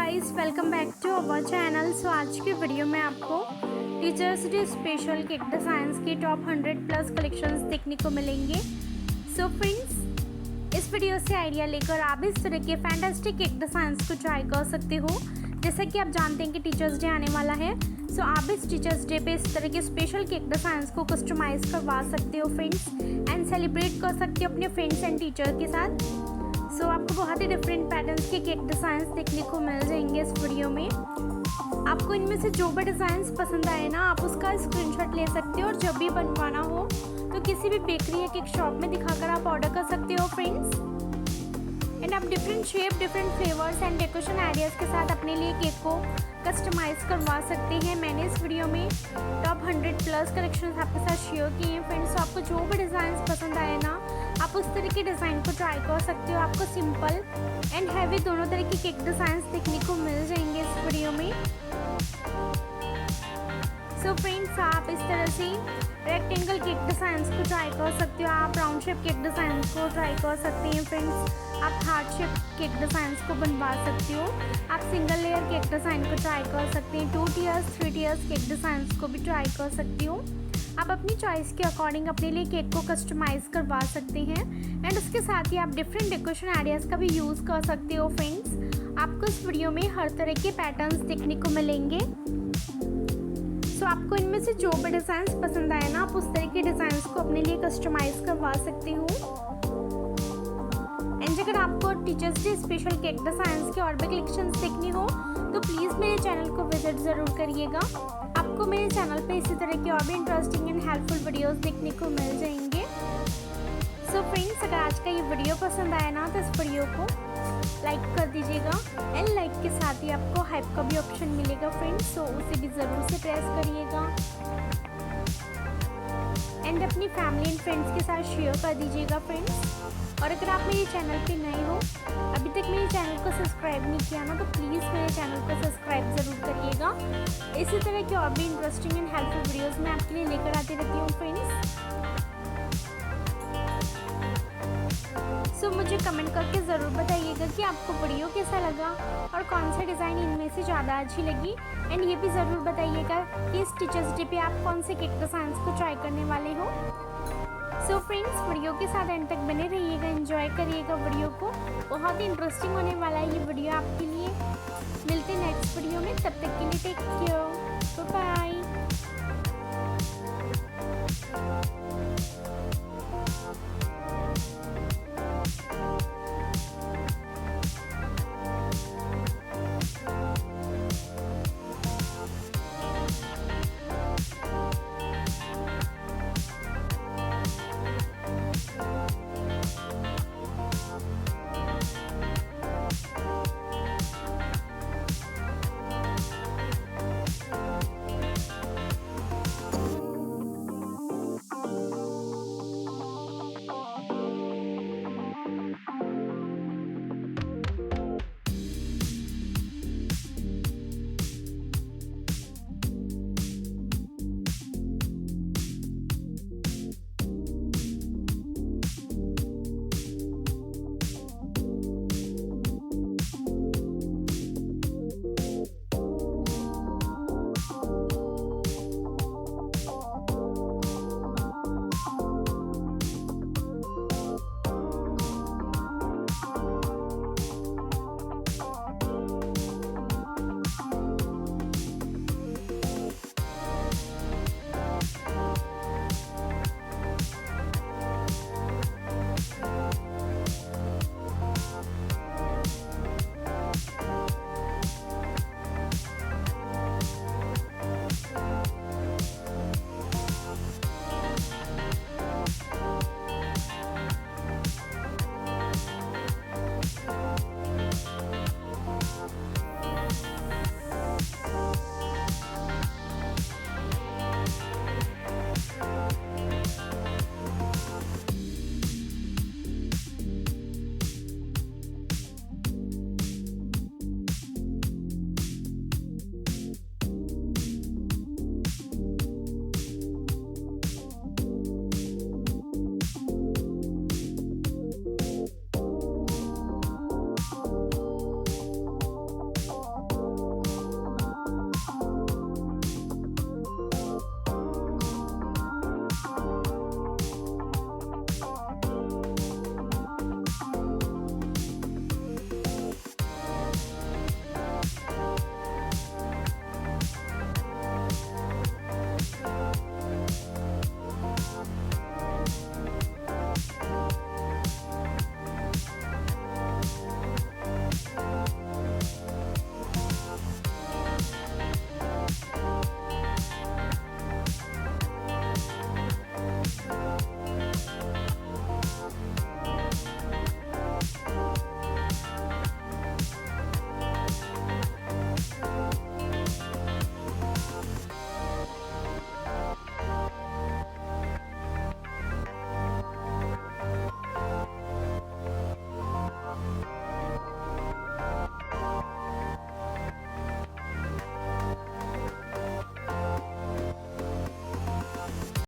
Guys, welcome back to our channel. So आज की video में आपको teachers day special cake designs की टॉप 100 प्लस कलेक्शंस देखने को मिलेंगे। सो फ्रेंड्स, इस वीडियो से आइडिया लेकर आप इस तरह के फैंटास्टिक केक डिज़ाइंस को ट्राई कर सकते हो। जैसा कि आप जानते हैं कि टीचर्स डे आने वाला है, सो आप इस टीचर्स डे पे इस तरह के स्पेशल केक डिज़ाइंस को कस्टमाइज़ करवा सकते हो फ्रेंड्स, एंड सेलिब्रेट कर सकते हो अपने फ्रेंड्स एंड टीचर के साथ। सो आपको बहुत ही डिफरेंट पैटर्न्स के केक डिज़ाइंस देखने को मिल जाएंगे इस वीडियो में। आपको इनमें से जो भी डिज़ाइंस पसंद आए ना, आप उसका स्क्रीनशॉट ले सकते हो और जब भी बनवाना हो तो किसी भी बेकरी या केक शॉप में दिखाकर आप ऑर्डर कर सकते हो फ्रेंड्स। एंड आप different shape, different flavours and decoration ideas के साथ अपने लिए केक को कस्टमाइज़ करवा सकते हैं। मैंने इस वीडियो में टॉप 100 प्लस कलेक्शंस आपके साथ शेयर किए हैं फ्रेंड्स। तो आपको जो भी डिज़ाइंस पसंद आए ना, आप उस तरह के डिज़ाइन को ट्राई कर सकते हो। आपको सिंपल एंड हैवी दोनों तरह के केक डिज़ाइंस देखने को मिल जाएंगे इस वीडियो में। सो फ्रेंड्स, आप इस तरह से रेक्टेंगल केक डिज़ाइंस को ट्राई कर सकते हो, आप राउंड शेप केक डिज़ाइंस को ट्राई कर सकते हैं फ्रेंड्स, आप हार्ट शेप केक डिज़ाइंस को बनवा सकते हो, आप सिंगल लेयर केक डिज़ाइन को ट्राई कर सकते हैं, 2 टियर्स 3 टियर्स केक डिज़ाइंस को भी ट्राई कर सकते हो। आप अपनी चॉइस के अकॉर्डिंग अपने लिए केक को कस्टमाइज़ करवा सकते हैं। एंड उसके साथ ही आप डिफरेंट डेकोरेशन आइडियाज़ का भी यूज़ कर सकते हो फ्रेंड्स। आपको इस वीडियो में हर तरह के पैटर्न्स देखने को मिलेंगे। सो आपको इनमें से जो भी डिज़ाइंस पसंद आए ना, आप उस तरह के डिज़ाइंस को अपने लिए कस्टमाइज़ करवा सकते हो। एंड अगर आपको teachers day special cake designs के और भी कलेक्शंस देखनी हो तो प्लीज़ मेरे चैनल को विजिट ज़रूर करिएगा। आपको मेरे चैनल पे इसी तरह के और भी इंटरेस्टिंग एंड हेल्पफुल वीडियोस देखने को मिल जाएंगे। सो फ्रेंड्स, अगर आज का ये वीडियो पसंद आया ना तो इस वीडियो को लाइक कर दीजिएगा। एंड लाइक के साथ ही आपको हाइप का भी ऑप्शन मिलेगा फ्रेंड्स, सो उसे भी ज़रूर से प्रेस करिएगा। एंड अपनी फैमिली एंड फ्रेंड्स के साथ शेयर कर दीजिएगा फ्रेंड्स। और अगर आप मेरे चैनल पे नए हो, अभी तक मेरे चैनल को सब्सक्राइब नहीं किया ना, तो प्लीज़ मेरे चैनल को सब्सक्राइब ज़रूर करिएगा। इसी तरह की और भी इंटरेस्टिंग एंड हेल्पफुल वीडियोस मैं आपके लिए लेकर आती रहती हूँ फ्रेंड्स। सो मुझे कमेंट करके ज़रूर बताइएगा कि आपको वीडियो कैसा लगा और कौन सा डिज़ाइन इनमें से ज़्यादा अच्छी लगी। एंड ये भी ज़रूर बताइएगा कि इस टीचर्स डे पे आप कौन से केक डिज़ाइंस को ट्राई करने वाले हो। सो फ्रेंड्स, वीडियो के साथ एंड तक बने रहिएगा, एंजॉय करिएगा वीडियो को। बहुत ही इंटरेस्टिंग होने वाला है ये वीडियो आपके लिए। मिलते हैं नेक्स्ट वीडियो में, तब तक के लिए टेक केयर।